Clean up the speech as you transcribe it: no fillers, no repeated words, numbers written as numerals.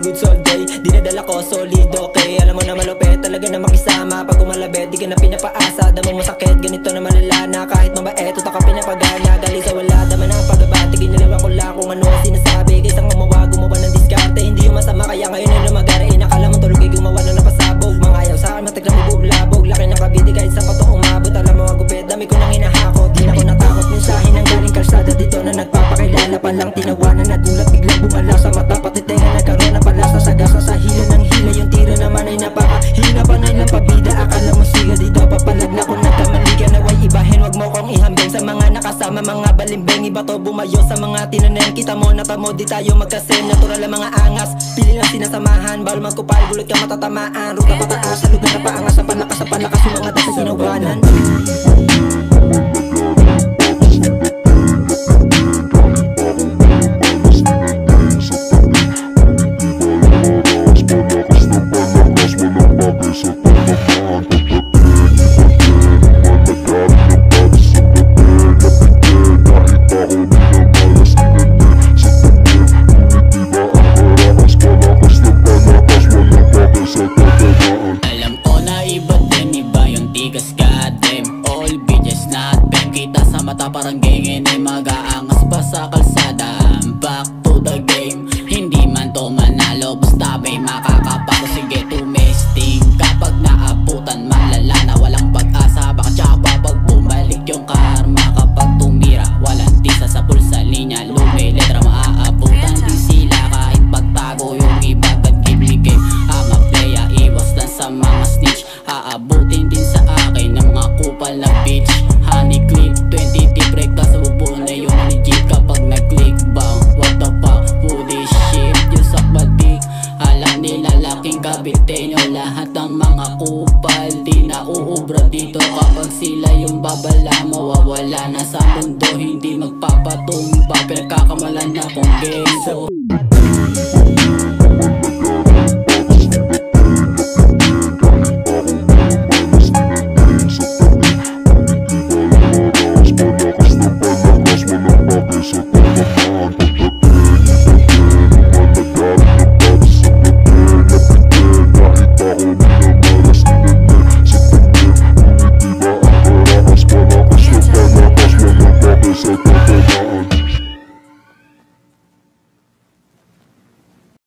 goods all day. Dinadala ko solid, okay. Alam mo na malupet talaga na makisama. Pag umalabet, di ka na pinapaasa. Damo mo sakit, ganito na malala na. Kahit mabait, utak ka pinapagana. Galing sa wala, daman ang pagbabati. Ginalawan ko lang kung ano ang sinasabi. Kaysa gumawa ng diskarte. Hindi yung masama, kaya ngayon ay lumagari. Nakala mo tulog ay gumawa na napasabog. Mga ayaw sa akin, mataglang mabublabog. Laki ng kabiti kahit sa patong umabot. Alam mo agupit, dami ko nang hinahakot. Di na ko natakot, mensahe ng galing kalsada. Dito na nagpapakilala pa lang tinawanan. Nagulat biglang bumala sa mata. Pati tenga nagkaroon na palasa. Sagasa sa hila ng hila. Yung tira naman ay napakahina. Panay lang pabida, akala mo siga. Dito papalag na kung nagkamali ka. Naway ibahin, wag mo kong ihambing sa mga nakasama. Mga balimbeng, iba to bumayo sa mga tinaneng. Kita mo natamo, di tayo magkasin. Natural ang mga angas, pili lang sinasamahan. Bawal magkupal, gulot ka matatamaan. Ruta pataas, sa lugar na paangas. Sa panakas, yung mga dasa sinawanan. Mata parang gengin ay mag-aangas pa sa kalsada. Back to the game, hindi man to manalo. Basta may makakapako, sige tumesting. Kapag naabutan, malala na walang pag-asa. Baka tsaka pag bumalik yung karma. Kapag tumira, walang tisa sa pulsa linya. Lumiletra maaabutan di sila kahit pagtago yung iba. God give me game, I'm a playa. Iwas lang sa mga snitch. Aabutin din sa akin ng mga kupal na bitch. Honey clip 20 deep break, tas bubuo na yung legit. Kapag nag-click bang, what the fuck, holy shit. Yung sakbalik, alam nila laking kabite nyo. Lahat ng mga kupal, di na uubra dito. Kapag sila yung babala, mawawala na sa mundo. Hindi magpapatumba, pinagkakamalan na kong game. So